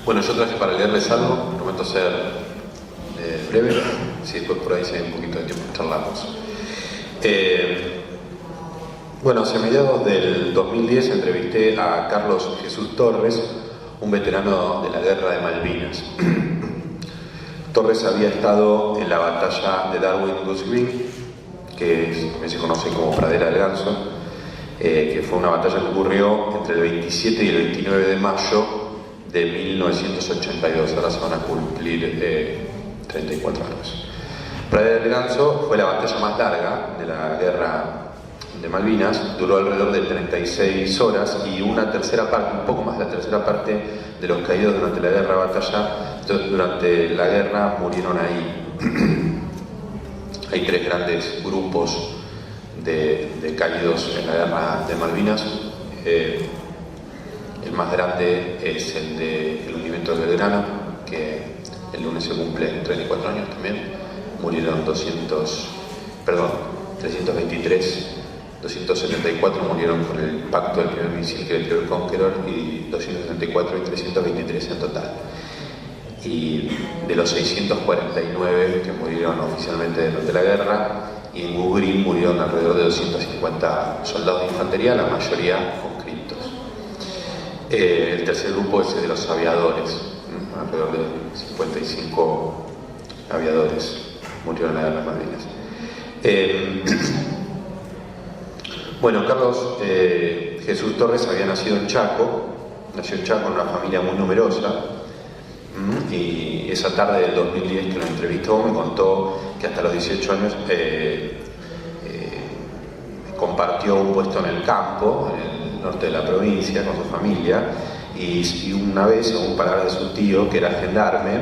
Bueno, yo traje para leerles algo, prometo ser breve, si después por ahí se hay un poquito de tiempo charlamos. Bueno, hacia mediados del 2010 entrevisté a Carlos Jesús Torres, un veterano de la guerra de Malvinas. Torres había estado en la batalla de Darwin Goose Green, que se conoce como Pradera del Ganso, que fue una batalla que ocurrió entre el 27 y el 29 de mayo de 1982, ahora se van a cumplir 34 años. Pradera del Ganso fue la batalla más larga de la guerra de Malvinas, duró alrededor de 36 horas y una tercera parte, un poco más de la tercera parte de los caídos durante la batalla, durante la guerra murieron ahí. Hay tres grandes grupos de caídos en la guerra de Malvinas. El más grande es el del hundimiento de Belgrano, que el lunes se cumple 34 años también. Murieron 274 murieron por el impacto del primer misil que desplegó el Conqueror, y 274 y 323 en total. Y de los 649 que murieron oficialmente durante la guerra, y en Goose Green murieron alrededor de 250 soldados de infantería, la mayoría conscriptos. El tercer grupo es el de los aviadores, alrededor de 55 aviadores murieron en la guerra de Malvinas. Bueno, Carlos Jesús Torres había nacido en Chaco, nació en Chaco en una familia muy numerosa, y esa tarde del 2010 que lo entrevistó me contó que hasta los 18 años compartió un puesto en el campo, en el norte de la provincia, con su familia, y una vez, según palabras de su tío, que era gendarme,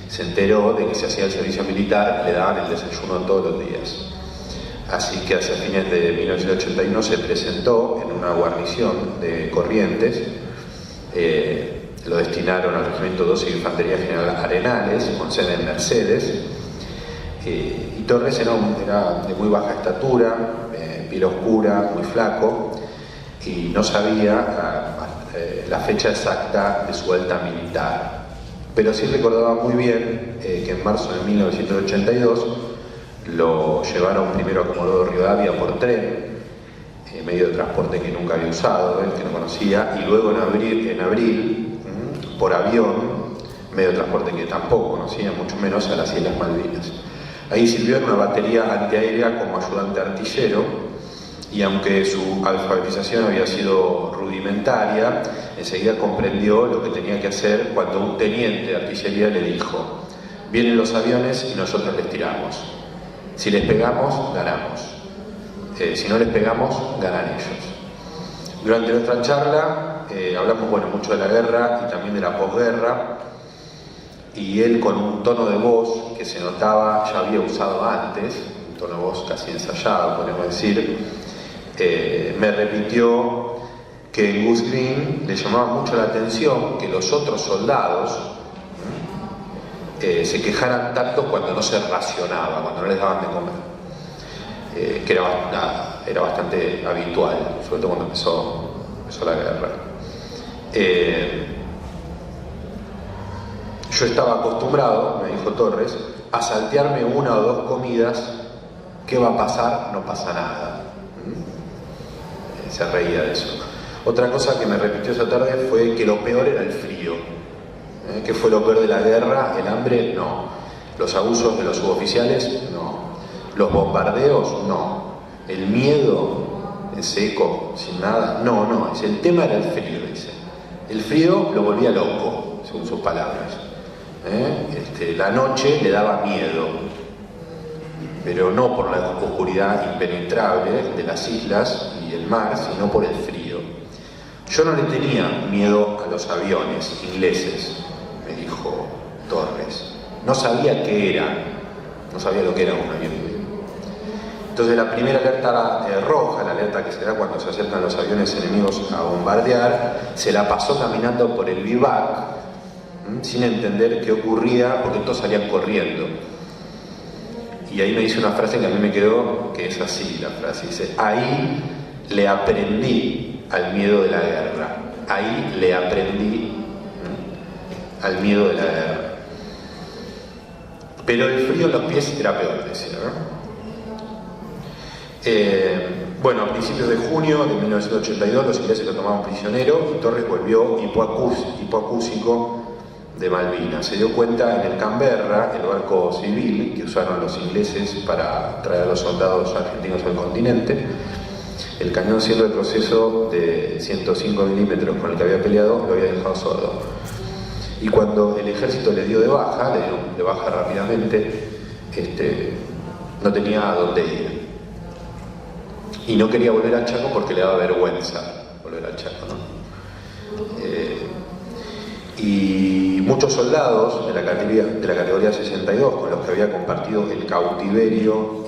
se enteró de que se hacía el servicio militar, le daban el desayuno todos los días. Así que hacia fines de 1981 se presentó en una guarnición de Corrientes, lo destinaron al Regimiento 12 de Infantería General Arenales, con sede en Mercedes, y Torres era de muy baja estatura, piel oscura, muy flaco, y no sabía la fecha exacta de su alta militar, pero sí recordaba muy bien que en marzo de 1982 lo llevaron primero a Comodoro Rivadavia por tren, medio de transporte que nunca había usado, que no conocía, y luego en abril por avión, medio de transporte que tampoco conocía, mucho menos, a las Islas Malvinas. Ahí sirvió en una batería antiaérea como ayudante artillero, y aunque su alfabetización había sido rudimentaria, enseguida comprendió lo que tenía que hacer cuando un teniente de artillería le dijo: vienen los aviones y nosotros les tiramos. Si les pegamos, ganamos. Si no les pegamos, ganan ellos. Durante nuestra charla hablamos mucho de la guerra y también de la posguerra, y él, con un tono de voz que se notaba ya había usado antes, un tono de voz casi ensayado, podemos decir, me repitió que en Goose Green le llamaba mucho la atención que los otros soldados se quejaran tanto cuando no se racionaba, cuando no les daban de comer, que era bastante habitual, sobre todo cuando empezó la guerra. Yo estaba acostumbrado, me dijo Torres, a saltearme una o dos comidas. ¿Qué va a pasar? No pasa nada. Se reía de eso. Otra cosa que me repitió esa tarde fue que lo peor era el frío. ¿Qué fue lo peor de la guerra? ¿El hambre? No. ¿Los abusos de los suboficiales? No. ¿Los bombardeos? No. ¿El miedo en seco, sin nada? No. El tema era el frío, dice. El frío lo volvía loco, según sus palabras. La noche le daba miedo, pero no por la oscuridad impenetrable de las islas y el mar, sino por el frío. Yo no le tenía miedo a los aviones ingleses, me dijo Torres. No sabía qué era, no sabía lo que era un avión. Entonces la primera alerta roja, la alerta que se da cuando se acercan los aviones enemigos a bombardear, se la pasó caminando por el vivac, sin entender qué ocurría, porque todos salían corriendo. Y ahí me dice una frase que a mí me quedó, que es así la frase, dice: ahí le aprendí al miedo de la guerra, ahí le aprendí al miedo de la guerra. Pero el frío en los pies era peor, decía, ¿no? Bueno, a principios de junio de 1982 los ingleses lo tomaron prisionero y Torres volvió hipoacúsico de Malvinas. Se dio cuenta en el Canberra, el barco civil que usaron los ingleses para traer a los soldados argentinos al continente. El cañón sin retroceso de 105 milímetros con el que había peleado lo había dejado sordo. Y cuando el ejército le dio de baja, le dio de baja rápidamente, no tenía a dónde ir. Y no quería volver al Chaco porque le daba vergüenza volver al Chaco, ¿no? Y muchos soldados de la categoría 62, con los que había compartido el cautiverio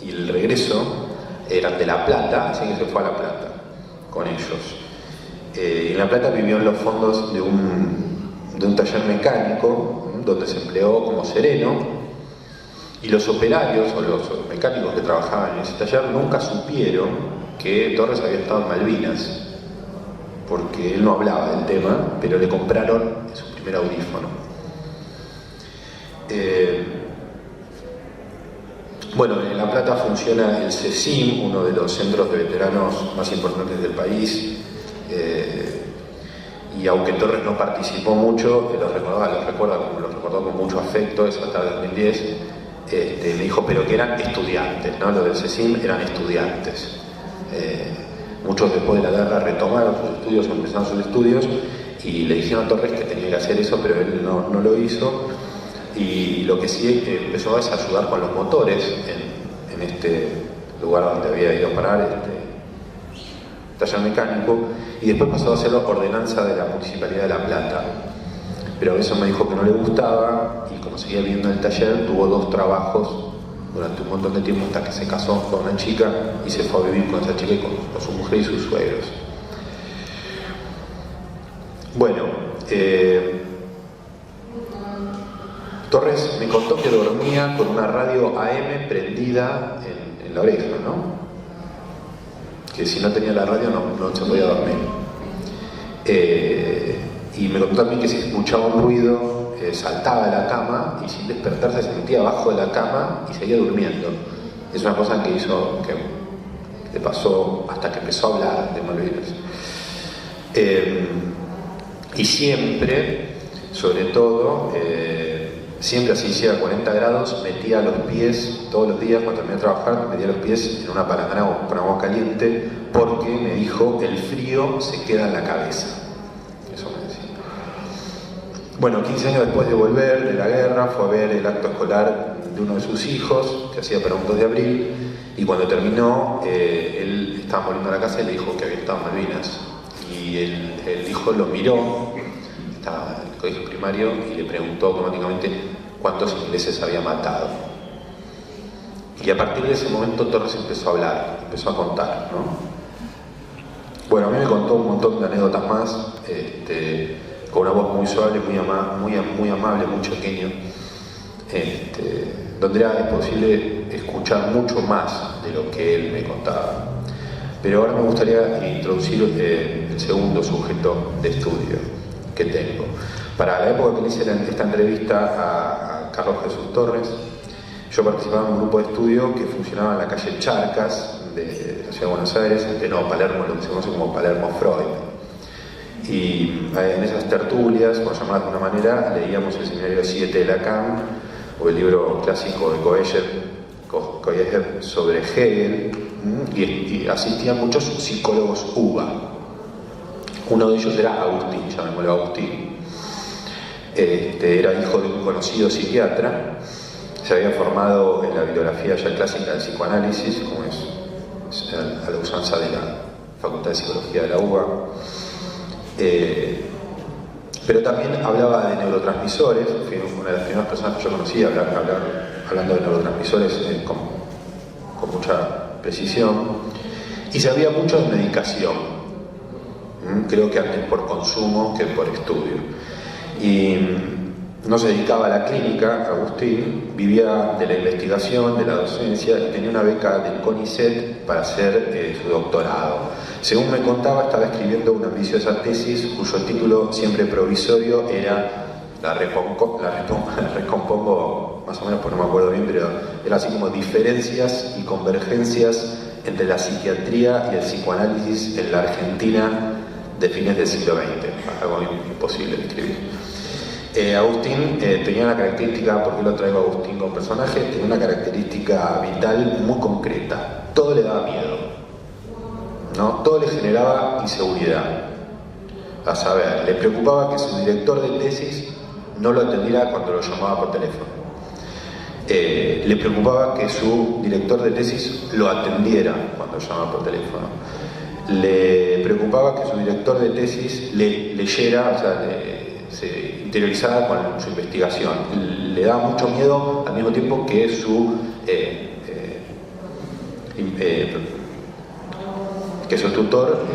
y el regreso, eran de La Plata, así que se fue a La Plata con ellos. En La Plata vivió en los fondos de un taller mecánico, donde se empleó como sereno. Y los operarios o los mecánicos que trabajaban en ese taller nunca supieron que Torres había estado en Malvinas, porque él no hablaba del tema, pero le compraron su primer audífono. Bueno, en La Plata funciona el CECIM, uno de los centros de veteranos más importantes del país, y aunque Torres no participó mucho, los recordó con mucho afecto, eso hasta el 2010. Me dijo, pero que eran estudiantes, ¿no? Los del CECIM eran estudiantes. Muchos después de la guerra retomaron sus estudios, empezaron sus estudios, y le dijeron a Torres que tenía que hacer eso, pero él no lo hizo. Y lo que sí empezó es a ayudar con los motores en este lugar donde había ido a parar, taller mecánico, y después pasó a ser ordenanza de la Municipalidad de La Plata. Pero eso me dijo que no le gustaba, y como seguía viviendo en el taller, tuvo 2 trabajos durante un montón de tiempo hasta que se casó con una chica y se fue a vivir con esa chica y con su mujer y sus suegros. Bueno, Torres me contó que dormía con una radio AM prendida en la oreja, ¿no? Que si no tenía la radio no se podía dormir. Y me contó también que si escuchaba un ruido saltaba de la cama y sin despertarse se metía abajo de la cama y seguía durmiendo. Es una cosa que hizo, que le pasó hasta que empezó a hablar de Malvinas. Y siempre, sobre todo, siempre así hiciera 40 grados, metía los pies todos los días cuando terminé de trabajar, metía los pies en una palangana con agua caliente, porque me dijo, el frío se queda en la cabeza. Bueno, 15 años después de volver de la guerra, fue a ver el acto escolar de uno de sus hijos, que hacía para un 2 de abril, y cuando terminó, él estaba volviendo a la casa y le dijo que había estado en Malvinas. Y el hijo lo miró, estaba en el colegio primario, y le preguntó automáticamente cuántos ingleses había matado. Y a partir de ese momento Torres empezó a hablar, empezó a contar, ¿no? Bueno, a mí me contó un montón de anécdotas más, con una voz muy suave, muy amable, muy pequeño, donde era posible escuchar mucho más de lo que él me contaba. Pero ahora me gustaría introducir el segundo sujeto de estudio que tengo. Para la época que le hice esta entrevista a Carlos Jesús Torres, yo participaba en un grupo de estudio que funcionaba en la calle Charcas de la ciudad de Buenos Aires, Palermo, lo que se conoce como Palermo Freud. Y en esas tertulias, por llamarlas de una manera, leíamos el seminario 7 de Lacan o el libro clásico de Koyev sobre Hegel, y asistían muchos psicólogos UBA. Uno de ellos era Agustín, llamémoslo Agustín. Era hijo de un conocido psiquiatra, se había formado en la bibliografía ya clásica del psicoanálisis, como es a la usanza de la Facultad de Psicología de la UBA. Pero también hablaba de neurotransmisores, fue una de las primeras personas que yo conocí hablando de neurotransmisores con mucha precisión, y sabía mucho de medicación, creo que antes por consumo que por estudio, y no se dedicaba a la clínica. Agustín vivía de la investigación, de la docencia, y tenía una beca del CONICET para hacer su doctorado. Según me contaba, estaba escribiendo una ambiciosa tesis cuyo título, siempre provisorio, era, la recompongo más o menos porque no me acuerdo bien, pero era así como diferencias y convergencias entre la psiquiatría y el psicoanálisis en la Argentina de fines del siglo XX, algo imposible de escribir. Agustín tenía una característica, ¿por qué lo traigo a Agustín como personaje? Tenía una característica vital muy concreta: todo le daba miedo, ¿no? Todo le generaba inseguridad. A saber, le preocupaba que su director de tesis no lo atendiera cuando lo llamaba por teléfono. Le preocupaba que su director de tesis lo atendiera cuando llamaba por teléfono. Le preocupaba que su director de tesis leyera, o sea, se interiorizara con su investigación. Le daba mucho miedo al mismo tiempo que su tutor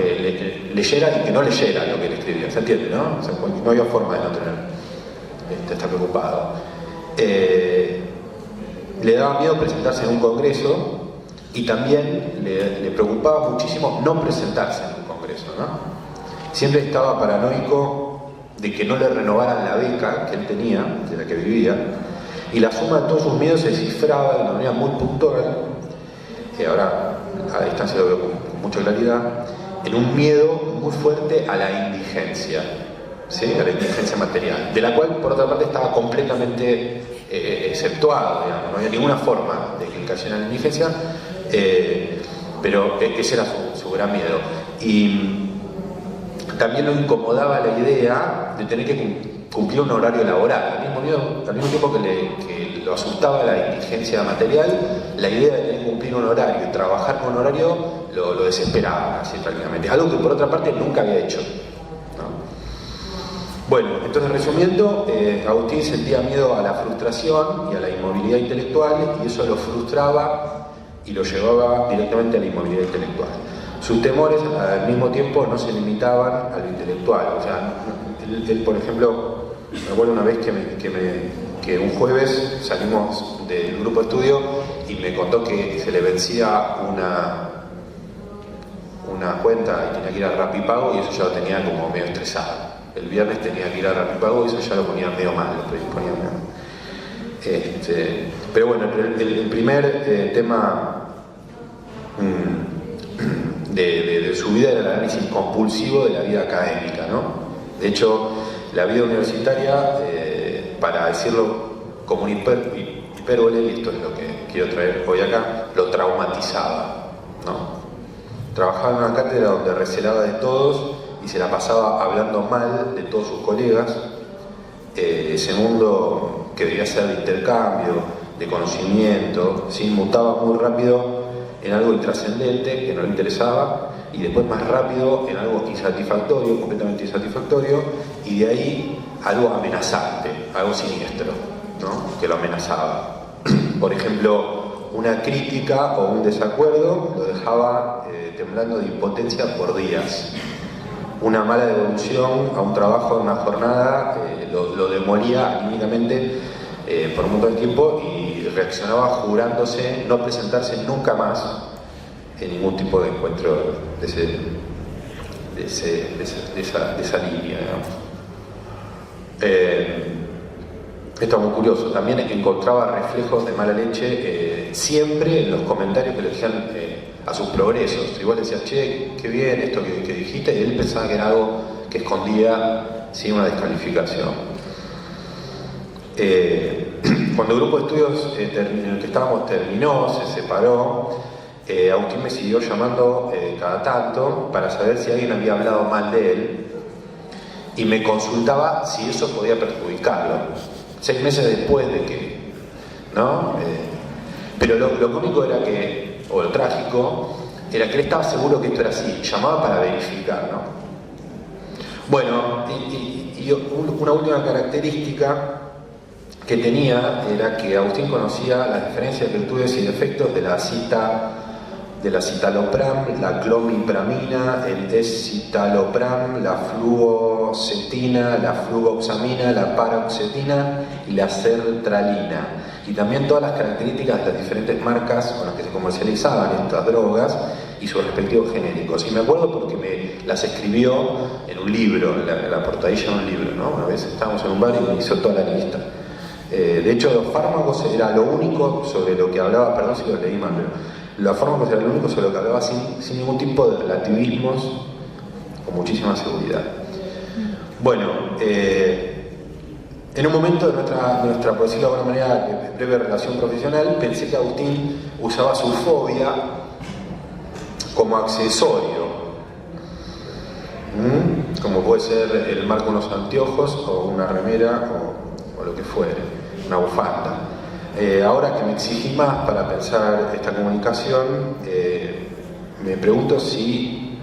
leyera y que no leyera lo que él escribía. ¿Se entiende, no? O sea, no había forma de no tener estar preocupado. Le daba miedo presentarse en un congreso y también le preocupaba muchísimo no presentarse en un congreso, ¿no? Siempre estaba paranoico de que no le renovaran la beca que él tenía, de la que vivía, y la suma de todos sus miedos se cifraba de una manera muy puntual, ahora a distancia lo veo con mucha claridad, en un miedo muy fuerte a la indigencia, ¿sí? A la indigencia material, de la cual por otra parte estaba completamente exceptuado, digamos, no había ninguna forma de que él cayera en la indigencia, pero ese era su gran miedo. Y también lo incomodaba la idea de tener que cumplir un horario laboral. Al mismo tiempo que lo asustaba la indigencia material, la idea de tener que cumplir un horario y trabajar con un horario lo desesperaba, así prácticamente. Algo que por otra parte nunca había hecho, ¿no? Bueno, entonces resumiendo, Agustín sentía miedo a la frustración y a la inmovilidad intelectual, y eso lo frustraba y lo llevaba directamente a la inmovilidad intelectual. Sus temores al mismo tiempo no se limitaban a lo intelectual. O sea, él por ejemplo, me acuerdo una vez que un jueves salimos del grupo de estudio y me contó que se le vencía una cuenta y tenía que ir a Rapipago, y eso ya lo tenía como medio estresado. El viernes tenía que ir a Rapipago y eso ya lo ponía medio mal, lo predisponía medio mal. Pero bueno, el primer tema de su vida era el análisis compulsivo de la vida académica, ¿no? De hecho, la vida universitaria, para decirlo como un hipérbole, y esto es lo que quiero traer hoy acá, lo traumatizaba, ¿no? Trabajaba en una cátedra donde recelaba de todos y se la pasaba hablando mal de todos sus colegas. Ese mundo que debía ser de intercambio, de conocimiento, se mutaba muy rápido en algo intrascendente que no le interesaba, y después más rápido en algo insatisfactorio, completamente insatisfactorio, y de ahí algo amenazante, algo siniestro, ¿no? Que lo amenazaba. Por ejemplo, una crítica o un desacuerdo lo dejaba temblando de impotencia por días. Una mala devolución a un trabajo, a una jornada, lo demolía anímicamente por un montón de tiempo, y reaccionaba jurándose no presentarse nunca más en ningún tipo de encuentro de esa línea, digamos. Esto es muy curioso. También encontraba reflejos de mala leche siempre en los comentarios que le decían a sus progresos. Igual decía, che, qué bien esto que dijiste, y él pensaba que era algo que escondía, ¿sí?, una descalificación. Cuando el grupo de estudios en el que estábamos terminó, se separó, Agustín me siguió llamando cada tanto para saber si alguien había hablado mal de él, y me consultaba si eso podía perjudicarlo. 6 meses después de que, ¿no? Pero lo cómico era que, o lo trágico, era que él estaba seguro que esto era así, llamaba para verificar, ¿no? Bueno, y una última característica que tenía era que Agustín conocía las diferencias, virtudes y defectos de la citalopram, la clomipramina, el escitalopram, la fluoxetina, la fluvoxamina, la paroxetina y la sertralina, y también todas las características de las diferentes marcas con las que se comercializaban estas drogas, y sus respectivos genéricos. Y me acuerdo porque me las escribió en un libro, en la portadilla de un libro, ¿no? Una vez estábamos en un bar y me hizo toda la lista. De hecho, los fármacos era lo único sobre lo que hablaba, perdón si lo leí mal, pero los fármacos era lo único sobre lo que hablaba sin ningún tipo de relativismos, con muchísima seguridad. Bueno, en un momento de nuestra, por decirlo de alguna manera, breve relación profesional, pensé que Agustín usaba su fobia como accesorio, como puede ser el marco de unos anteojos o una remera o lo que fuere, una bufanda. Ahora que me exigí más para pensar esta comunicación, me pregunto si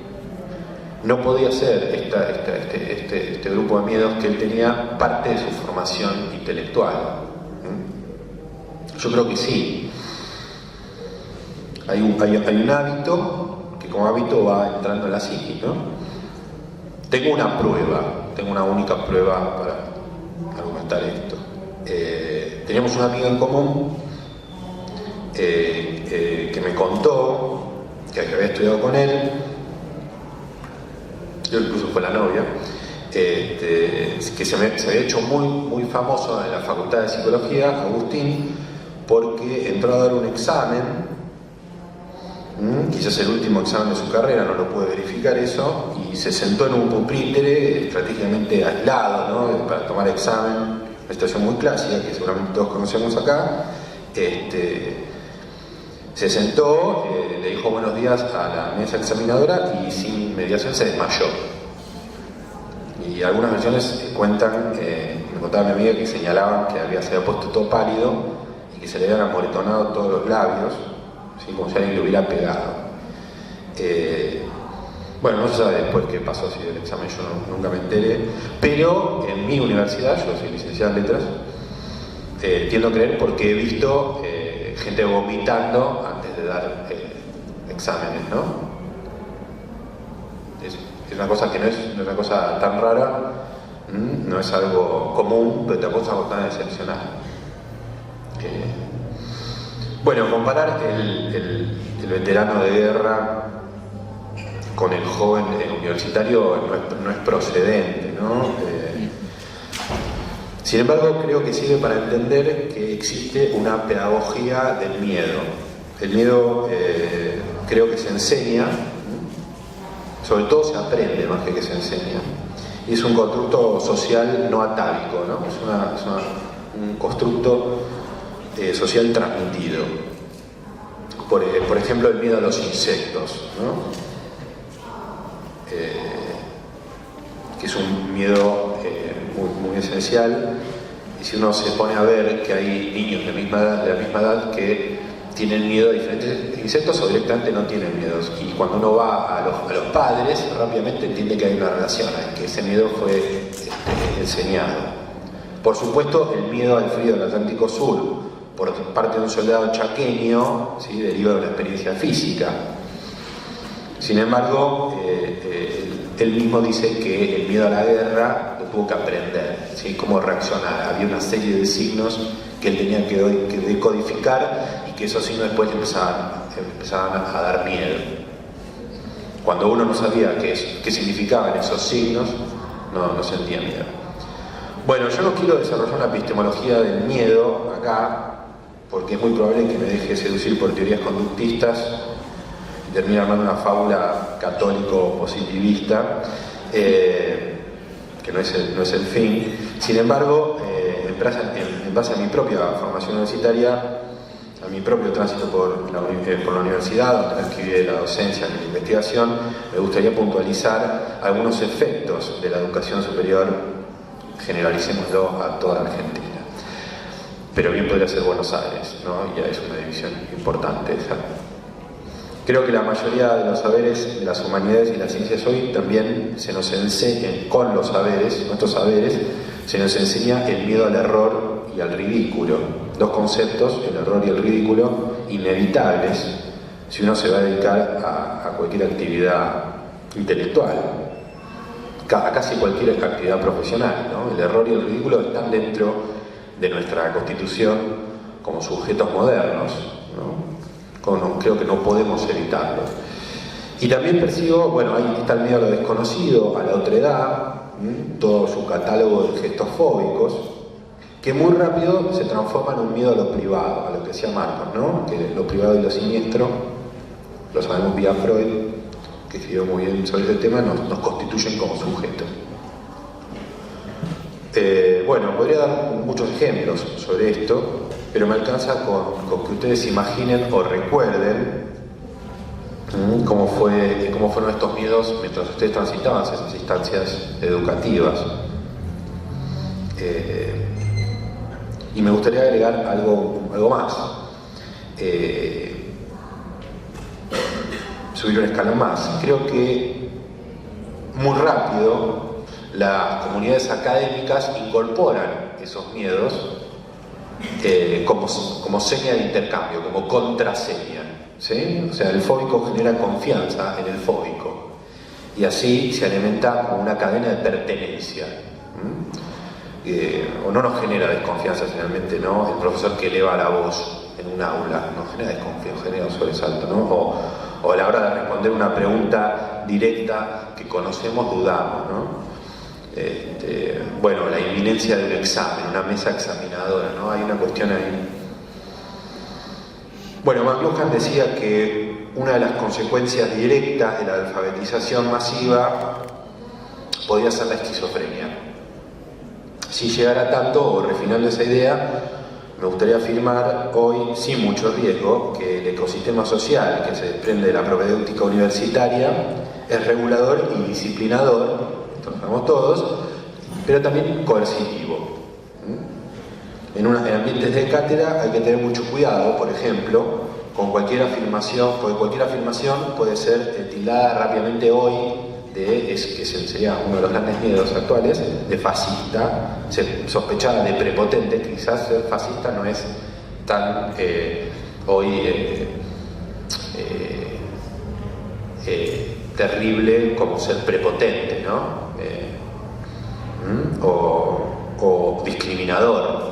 no podía ser este grupo de miedos que él tenía parte de su formación intelectual. Yo creo que sí. Hay un hábito que como hábito va entrando en la psiquis, ¿no? Tengo una única prueba para argumentar esto. Teníamos una amiga en común que me contó que había estudiado con él. Yo incluso fue la novia, que se había hecho muy famoso en la Facultad de Psicología, Agustín, porque entró a dar un examen, quizás el último examen de su carrera, no lo pude verificar eso, y se sentó en un pupitre estratégicamente aislado, ¿no? Para tomar examen, una situación muy clásica que seguramente todos conocemos acá. Se sentó, le dijo buenos días a la mesa examinadora y sin mediación se desmayó. Y algunas versiones cuentan, me contaba mi amiga, que señalaban que se había puesto todo pálido y que se le habían amoritonado todos los labios, ¿sí? Como si alguien le hubiera pegado. Bueno, no se sabe después qué pasó así del examen, yo nunca me enteré, pero en mi universidad, yo soy licenciado en letras, tiendo a creer porque he visto gente vomitando antes de dar exámenes, ¿no? Es una cosa que no es una cosa tan rara, no es algo común, pero tampoco es algo tan excepcional. Bueno, comparar el veterano de guerra con el joven universitario no es procedente, ¿no? Sin embargo, creo que sirve para entender que existe una pedagogía del miedo. El miedo creo que se enseña, sobre todo se aprende más que se enseña. Y es un constructo social no atávico, ¿no? Es un constructo social transmitido. Por ejemplo, el miedo a los insectos, ¿no? Que es un miedo muy esencial, y si uno se pone a ver que hay niños de la misma edad que tienen miedo a diferentes insectos o directamente no tienen miedos, y cuando uno va a los padres rápidamente entiende que hay una relación, que ese miedo fue enseñado. Por supuesto, el miedo al frío del Atlántico Sur por parte de un soldado chaqueño, ¿sí? Deriva de una experiencia física. Sin embargo, él mismo dice que el miedo a la guerra lo tuvo que aprender, ¿sí? Cómo reaccionar. Había una serie de signos que él tenía que decodificar, y que esos signos después le empezaban a dar miedo. Cuando uno no sabía qué significaban esos signos, no sentía miedo. Bueno, yo no quiero desarrollar una epistemología del miedo acá, porque es muy probable que me deje seducir por teorías conductistas y termine armando una fábula católico-positivista, que no es el fin. Sin embargo, en base a mi propia formación universitaria, a mi propio tránsito por la universidad, donde escribí la docencia y la investigación, me gustaría puntualizar algunos efectos de la educación superior, generalicémoslo a toda la Argentina. Pero bien podría ser Buenos Aires, ¿no? Ya es una división importante esa. Creo que la mayoría de los saberes de las humanidades y las ciencias hoy también se nos enseñan, con los saberes, nuestros saberes, se nos enseña el miedo al error y al ridículo. Dos conceptos, el error y el ridículo, inevitables si uno se va a dedicar a cualquier actividad intelectual, a casi cualquier actividad profesional, ¿no? El error y el ridículo están dentro de nuestra constitución como sujetos modernos, ¿no? Creo que no podemos evitarlo. Y también percibo, bueno, ahí está el miedo a lo desconocido, a la otredad, todo su catálogo de gestos fóbicos, que muy rápido se transforma en un miedo a lo privado, a lo que decía Marcos, ¿no? Que lo privado y lo siniestro, lo sabemos vía Freud, que escribió muy bien sobre ese tema, nos constituyen como sujetos. Bueno, podría dar muchos ejemplos sobre esto, pero me alcanza con que ustedes imaginen o recuerden cómo fueron estos miedos mientras ustedes transitaban esas instancias educativas. Y me gustaría agregar algo más. Subir un escalón más. Creo que muy rápido las comunidades académicas incorporan esos miedos como seña de intercambio, como contraseña, ¿sí? O sea, el fóbico genera confianza en el fóbico y así se alimenta como una cadena de pertenencia. O no nos genera desconfianza finalmente, ¿no? El profesor que eleva la voz en un aula no genera desconfianza, genera un sobresalto, ¿no? O a la hora de responder una pregunta directa que conocemos, dudamos, ¿no? Bueno, la inminencia del examen, una mesa examinadora, ¿no? Hay una cuestión ahí. Bueno, McLuhan decía que una de las consecuencias directas de la alfabetización masiva podía ser la esquizofrenia. Si llegara tanto, o refinando esa idea, me gustaría afirmar hoy, sin mucho riesgo, que el ecosistema social que se desprende de la propedéutica universitaria es regulador y disciplinador, esto lo sabemos todos, pero también coercitivo. En ambientes de cátedra hay que tener mucho cuidado, por ejemplo, con cualquier afirmación, porque cualquier afirmación puede ser tildada rápidamente hoy que sería uno de los grandes miedos actuales, de fascista, sospechada de prepotente. Quizás ser fascista no es tan hoy terrible como ser prepotente, ¿no? O discriminador,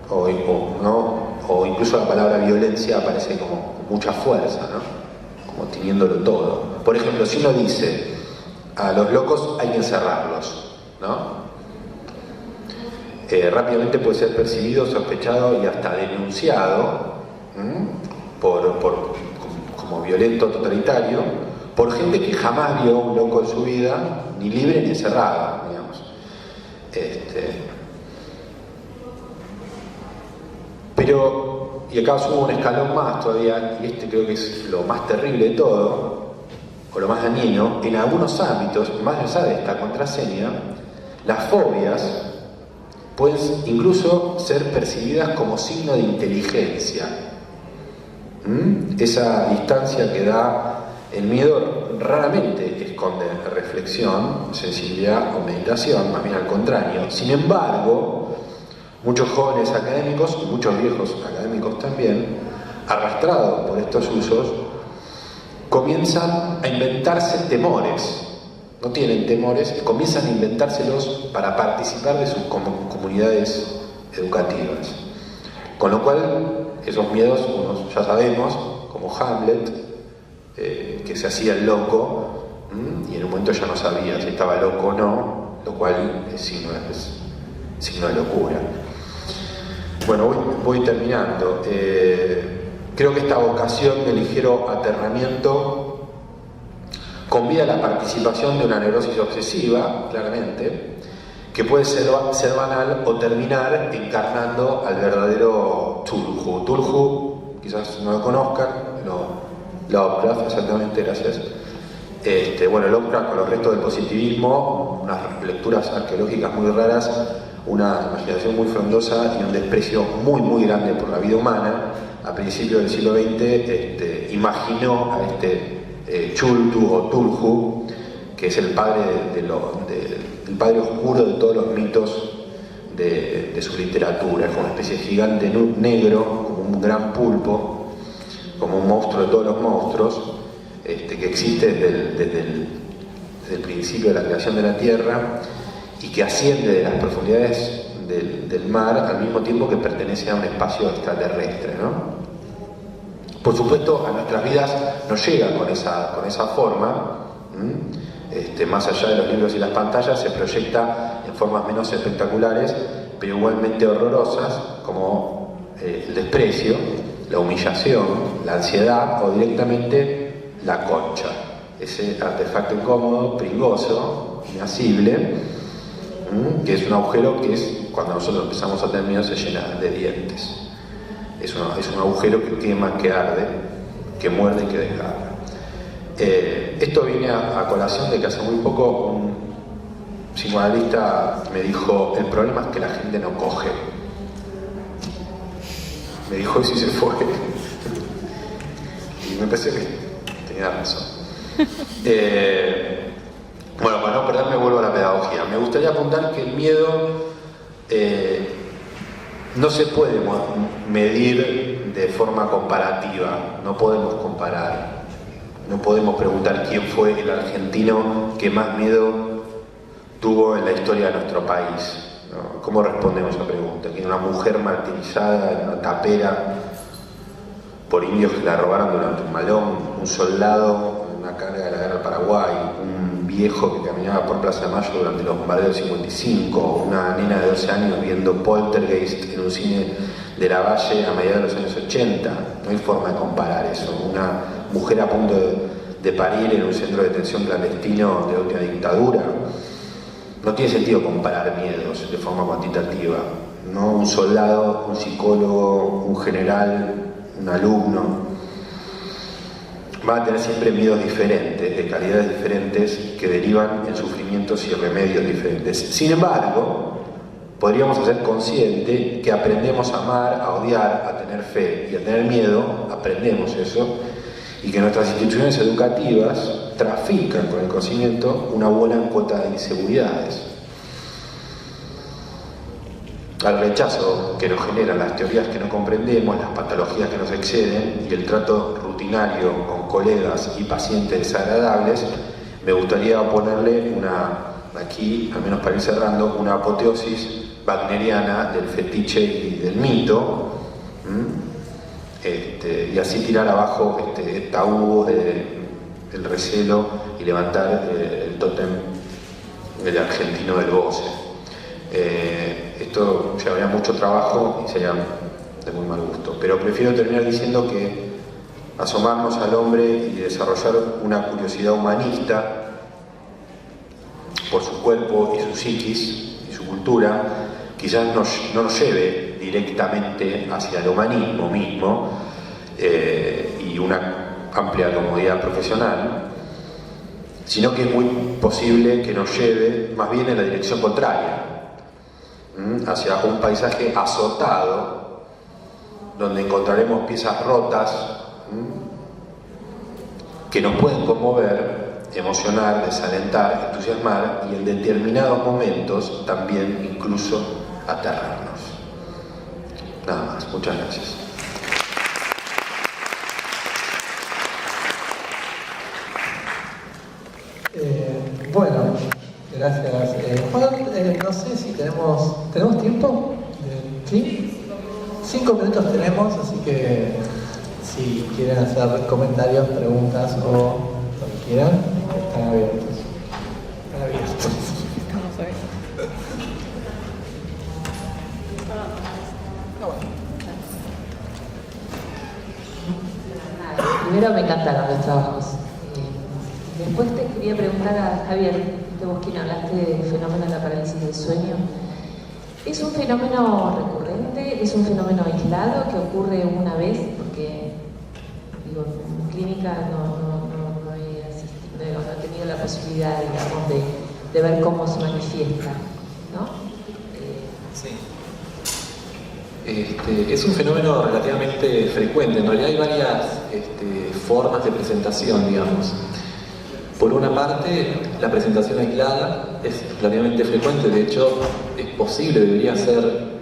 o incluso la palabra violencia aparece como mucha fuerza, ¿no? Como teniéndolo todo. Por ejemplo, si uno dice a los locos hay que encerrarlos, ¿no? Rápidamente puede ser percibido, sospechado y hasta denunciado como violento totalitario por gente que jamás vio un loco en su vida, ni libre ni encerrado, digamos. Pero, y acá subo un escalón más todavía, y creo que es lo más terrible de todo, o lo más dañino, en algunos ámbitos, más allá de esta contraseña, las fobias pueden incluso ser percibidas como signo de inteligencia. Esa distancia que da el miedo raramente esconde reflexión, sensibilidad o meditación, más bien al contrario. Sin embargo, muchos jóvenes académicos y muchos viejos académicos también, arrastrados por estos usos, comienzan a inventarse temores. No tienen temores, comienzan a inventárselos para participar de sus comunidades educativas. Con lo cual, esos miedos, unos ya sabemos, como Hamlet, que se hacía el loco, y en un momento ya no sabía si estaba loco o no, lo cual es signo de locura. Bueno, voy terminando. Creo que esta vocación de ligero aterramiento convida la participación de una neurosis obsesiva, claramente, que puede ser banal o terminar encarnando al verdadero Cthulhu. Cthulhu, quizás no lo conozcan, Lovecraft, exactamente, gracias. Bueno, Lovecraft con los restos del positivismo, unas lecturas arqueológicas muy raras, una imaginación muy frondosa y un desprecio muy muy grande por la vida humana, a principios del siglo XX imaginó a Cthulhu o Tulhu, que es el padre el padre oscuro de todos los mitos de su literatura. Es como una especie de gigante negro, como un gran pulpo, como un monstruo de todos los monstruos, que existe desde el principio de la creación de la Tierra y que asciende de las profundidades del mar al mismo tiempo que pertenece a un espacio extraterrestre, ¿no? Por supuesto, a nuestras vidas nos llega con esa forma, más allá de los libros y las pantallas, se proyecta en formas menos espectaculares, pero igualmente horrorosas, como el desprecio, la humillación, la ansiedad o directamente la concha, ese artefacto incómodo, pringoso, inasible, que es un agujero que cuando nosotros empezamos a tener miedo se llena de dientes. Es un agujero que quema, que arde, que muerde y que desgarra. Esto viene a colación de que hace muy poco un psicoanalista me dijo: el problema es que la gente no coge. Me dijo eso y se fue. Y me pensé que tenía razón. Bueno, para no perderme, vuelvo a la pedagogía. Me gustaría apuntar que el miedo no se puede medir de forma comparativa. No podemos comparar. No podemos preguntar quién fue el argentino que más miedo tuvo en la historia de nuestro país, ¿no? ¿Cómo respondemos a esa pregunta? Que una mujer martirizada en una tapera por indios que la robaron durante un malón, un soldado en una carga de la guerra del Paraguay, un viejo que caminaba por Plaza de Mayo durante los bombardeos del 55, una nena de 12 años viendo Poltergeist en un cine de la Valle a mediados de los años 80. No hay forma de comparar eso. Una mujer a punto de parir en un centro de detención clandestino de la última dictadura. No tiene sentido comparar miedos de forma cuantitativa, ¿no? Un soldado, un psicólogo, un general, un alumno van a tener siempre miedos diferentes, de calidades diferentes, que derivan en sufrimientos y remedios diferentes. Sin embargo, podríamos hacer consciente que aprendemos a amar, a odiar, a tener fe y a tener miedo, aprendemos eso, y que nuestras instituciones educativas trafican con el conocimiento una buena cuota de inseguridades. Al rechazo que nos generan las teorías que no comprendemos, las patologías que nos exceden y el trato rutinario con colegas y pacientes desagradables, me gustaría ponerle aquí, al menos para ir cerrando, una apoteosis wagneriana del fetiche y del mito, y así tirar abajo el tabú del recelo y levantar el tótem del argentino del goce. Esto llevaría mucho trabajo y sería de muy mal gusto, pero prefiero terminar diciendo que asomarnos al hombre y desarrollar una curiosidad humanista por su cuerpo y su psiquis y su cultura quizás no nos lleve directamente hacia el humanismo mismo y una amplia comodidad profesional, sino que es muy posible que nos lleve más bien en la dirección contraria, hacia un paisaje azotado donde encontraremos piezas rotas que nos pueden conmover, emocionar, desalentar, entusiasmar y en determinados momentos también incluso aterrarnos. Nada más, muchas gracias. Bueno, gracias. Juan, no sé si tenemos tiempo. ¿Sí? 5 minutos tenemos, así que si quieren hacer comentarios, preguntas o lo que quieran, están abiertos. Vamos a ver. Primero me encantaron los trabajos. Después te quería preguntar a Javier, de vos quien hablaste del fenómeno de la parálisis del sueño. ¿Es un fenómeno recurrente? ¿Es un fenómeno aislado que ocurre una vez? Porque, digo, en clínica no he asistido, no he tenido la posibilidad, digamos, de ver cómo se manifiesta, ¿no? Sí. Es un fenómeno relativamente frecuente. En realidad hay varias formas de presentación, digamos. Por una parte, la presentación aislada es relativamente frecuente, de hecho es posible, debería ser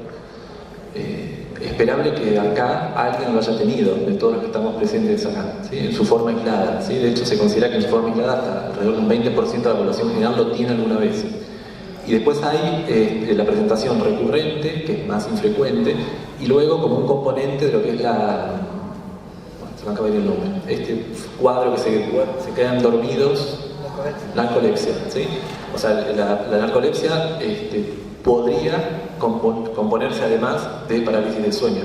esperable que acá alguien lo haya tenido, de todos los que estamos presentes acá, ¿sí? En su forma aislada, ¿sí? De hecho se considera que en su forma aislada hasta alrededor de un 20% de la población general lo tiene alguna vez. Y después hay la presentación recurrente, que es más infrecuente, y luego como un componente de lo que es se me acaba de ir el nombre, este cuadro que se quedan dormidos, la narcolepsia, ¿sí? O sea, la narcolepsia podría componerse además de parálisis del sueño,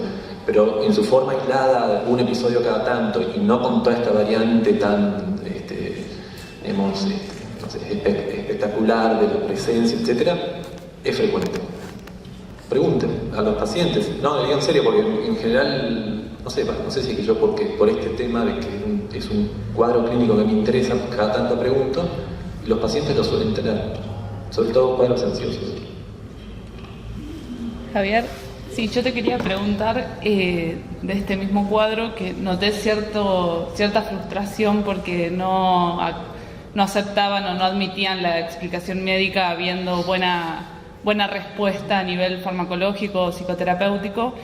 pero en su forma aislada, un episodio cada tanto, y no con toda esta variante tan espectacular de la presencia, etcétera, es frecuente. Pregunten a los pacientes, no, digo en serio, porque en general, no sé si es que yo por este tema de que es un cuadro clínico que me interesa, cada tanto pregunto, y los pacientes lo suelen tener, sobre todo cuadros ansiosos. Javier, sí, yo te quería preguntar de este mismo cuadro que noté cierta frustración porque no aceptaban o no admitían la explicación médica habiendo buena respuesta a nivel farmacológico o psicoterapéutico.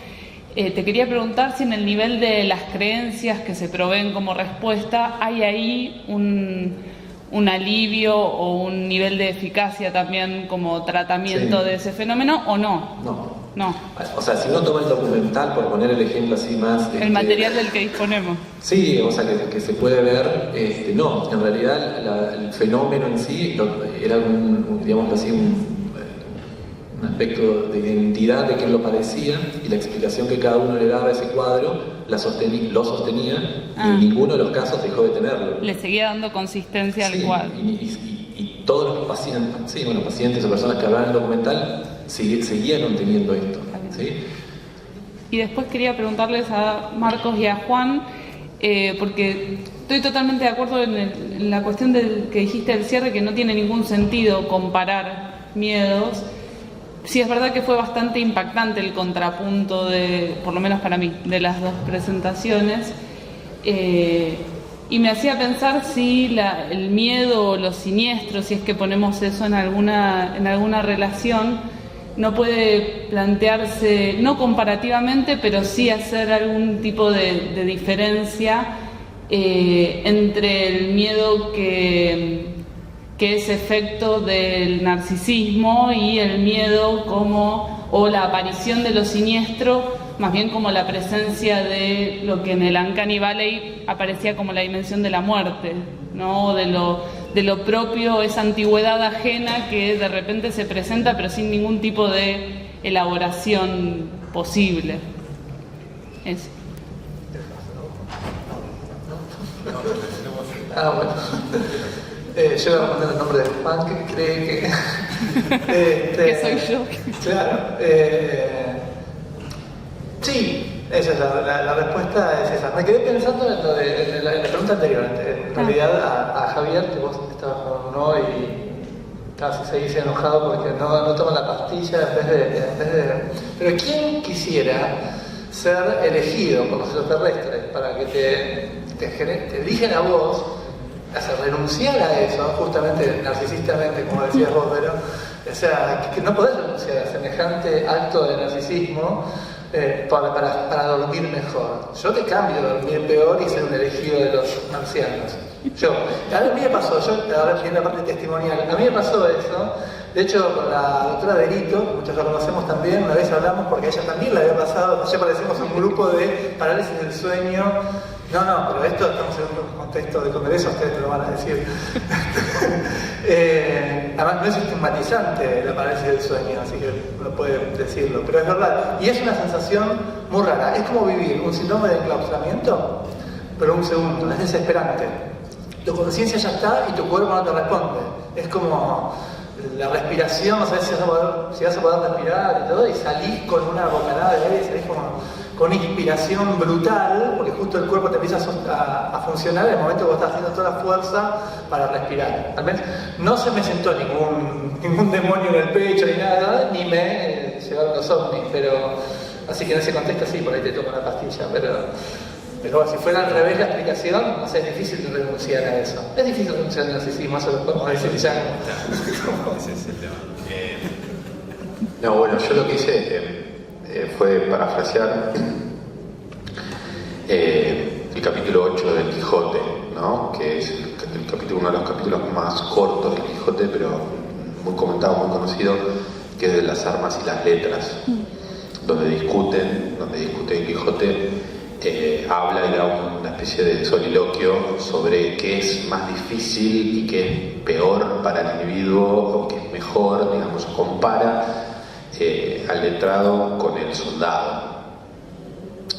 Te quería preguntar si en el nivel de las creencias que se proveen como respuesta hay ahí un alivio o un nivel de eficacia también como tratamiento de ese fenómeno o no. No. O sea, si uno toma el documental, por poner el ejemplo así más... El material del que disponemos. Sí, o sea, que se puede ver, no, en realidad el fenómeno en sí era digamos así, un aspecto de identidad de quien lo padecía, y la explicación que cada uno le daba a ese cuadro lo sostenía, y en ninguno de los casos dejó de tenerlo. Le seguía dando consistencia al cuadro. Y todos los pacientes o personas que hablaban del documental seguían teniendo esto. ¿Sí? Y después quería preguntarles a Marcos y a Juan, porque estoy totalmente de acuerdo en la cuestión que dijiste del cierre, que no tiene ningún sentido comparar miedos. Sí, es verdad que fue bastante impactante el contrapunto por lo menos para mí, de las dos presentaciones. Y me hacía pensar si el miedo o lo siniestro, si es que ponemos eso en alguna relación, no puede plantearse, no comparativamente, pero sí hacer algún tipo de diferencia entre el miedo que es efecto del narcisismo y el miedo o la aparición de lo siniestro, más bien como la presencia de lo que en el Uncanny Valley aparecía como la dimensión de la muerte, ¿no? De lo propio, esa antigüedad ajena que de repente se presenta pero sin ningún tipo de elaboración posible. Eso. Bueno. Yo voy a poner el nombre de Juan, que cree que... que soy yo. Claro. Sí, esa es la respuesta es esa. Me quedé pensando en la pregunta anterior, en realidad a Javier, que vos estabas con uno y casi seguís enojado porque no toma la pastilla en vez de... Pero ¿quién quisiera ser elegido por los extraterrestres para que te eligen a vos? Hacer renunciar a eso, justamente narcisistamente, como decías vos, pero, o sea, que no podés renunciar a semejante acto de narcisismo para dormir mejor. Yo te cambio de dormir peor y ser un elegido de los marcianos. A mí me pasó, ahora viene la parte testimonial, a mí me pasó eso. De hecho, con la doctora Derito, que muchos la conocemos también, una vez hablamos porque a ella también le había pasado, ya parecemos un grupo de parálisis del sueño. No, pero esto estamos en un contexto de congreso, ustedes te lo van a decir. Además, no es estigmatizante la parálisis del sueño, así que no pueden decirlo, pero es verdad. Y es una sensación muy rara. Es como vivir un síndrome de enclaustramiento, pero un segundo, es desesperante. Tu conciencia ya está y tu cuerpo no te responde. Es como la respiración, no sabes si vas a poder respirar y todo, y salís con una bocanada de aire y salís con una inspiración brutal, porque justo el cuerpo te empieza a funcionar en el momento que vos estás haciendo toda la fuerza para respirar. Al menos no se me sentó ningún demonio en el pecho ni nada, ni me llevaron los ovnis, pero así que en ese contexto sí, por ahí te tomo la pastilla, pero si fuera al revés la explicación, no sé, es difícil renunciar a eso. Es difícil renunciar al narcisismo, eso lo podemos decir ya. Ese es el tema. No, bueno, yo lo que hice fue parafrasear el capítulo 8 del Quijote, ¿no? Que es uno de los capítulos más cortos del Quijote, pero muy comentado, muy conocido, que es de las armas y las letras, donde discute el Quijote habla y da una especie de soliloquio sobre qué es más difícil y qué es peor para el individuo o qué es mejor, digamos, compara al letrado con el soldado.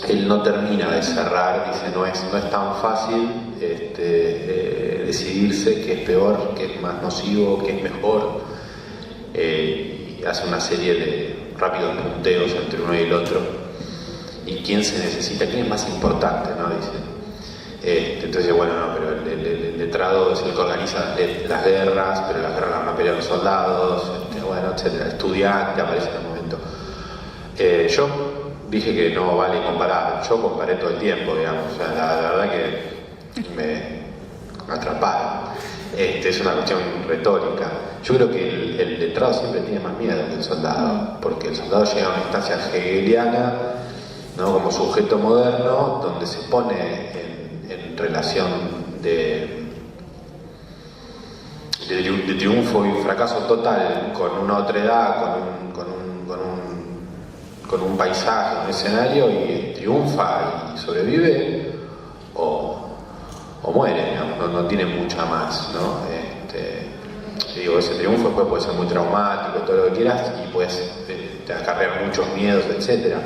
Él no termina de cerrar, dice no es tan fácil decidirse qué es peor, qué es más nocivo, qué es mejor, y hace una serie de rápidos punteos entre uno y el otro, y quién se necesita, quién es más importante, ¿no? Dice. Entonces, bueno, no, pero el letrado es el que organiza las guerras, pero las guerras las van a pelear los soldados, bueno, etcétera. Estudiante aparece en el momento. Yo dije que no vale comparar, yo comparé todo el tiempo, digamos, o sea, la verdad que me atraparon. Es una cuestión retórica. Yo creo que el letrado siempre tiene más miedo que el soldado, porque el soldado llega a una instancia hegeliana, ¿no? Como sujeto moderno, donde se pone en relación de triunfo y fracaso total con una otredad, con un paisaje, un escenario, y triunfa y sobrevive o muere, digamos, no tiene mucha más, ¿no? Digo, ese triunfo después puede ser muy traumático, todo lo que quieras, y puedes acarrear muchos miedos, etcétera.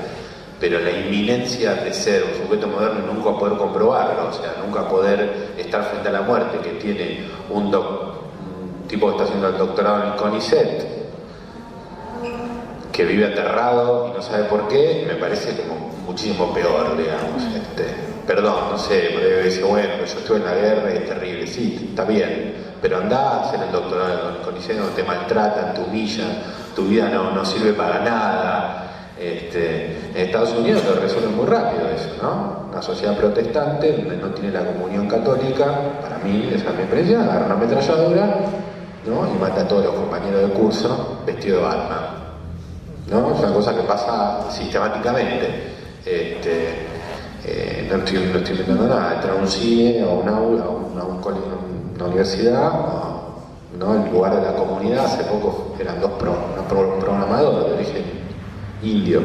Pero la inminencia de ser un sujeto moderno y nunca poder comprobarlo, o sea, nunca poder estar frente a la muerte, que tiene un tipo que está haciendo el doctorado en el CONICET, que vive aterrado y no sabe por qué, me parece como muchísimo peor, digamos. Perdón, no sé, porque dice, bueno, yo estuve en la guerra y es terrible, sí, está bien, pero andá a hacer el doctorado en el CONICET, no te maltratan, te humillan, tu vida no sirve para nada. En Estados Unidos lo resuelven muy rápido eso, ¿no? Una sociedad protestante donde no tiene la comunión católica, para mí, esa es mi experiencia, agarra una ametralladora, ¿no? Y mata a todos los compañeros de curso vestido de Batman, ¿no? Es una cosa que pasa sistemáticamente. No estoy inventando nada, entrar a un cine o un aula, una universidad, ¿no? El lugar de la comunidad, hace poco eran dos programadores de origen indio,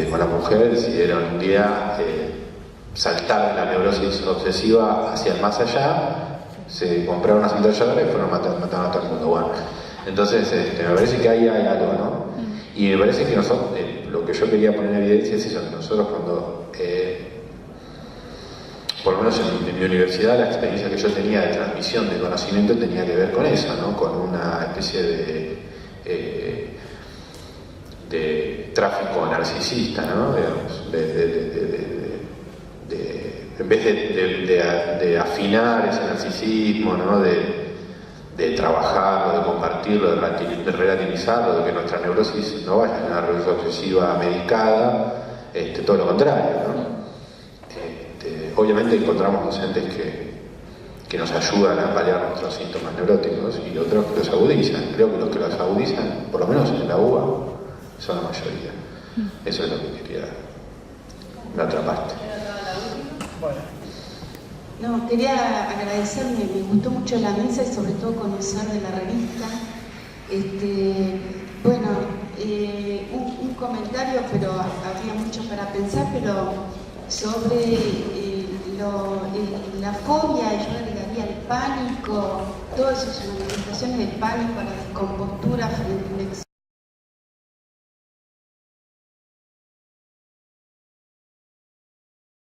con la mujer decidieron un día saltar de la neurosis obsesiva hacia el más allá, se compraron una ametralladora y fueron matando a todo el mundo. Bueno, entonces me parece que ahí hay algo, ¿no? Y me parece que nosotros, lo que yo quería poner en evidencia es eso, que nosotros cuando, por lo menos en mi universidad, la experiencia que yo tenía de transmisión de conocimiento tenía que ver con eso, ¿no? Con una especie de tráfico narcisista, ¿no? Digamos, en vez de afinar ese narcisismo, ¿no? De trabajarlo, de compartirlo, de relativizarlo, de que nuestra neurosis no vaya a una neurosis obsesiva medicada, todo lo contrario, ¿no? Obviamente encontramos docentes que nos ayudan a paliar nuestros síntomas neuróticos y otros que los agudizan. Creo que los que los agudizan, por lo menos en la UBA, son la mayoría. Eso es lo que quería, la otra parte. No, quería agradecerme, me gustó mucho la mesa y sobre todo conocer de la revista. Bueno, un comentario, pero había mucho para pensar, pero sobre la fobia, yo agregaría el pánico, todas esas manifestaciones de pánico, la descompostura frente a un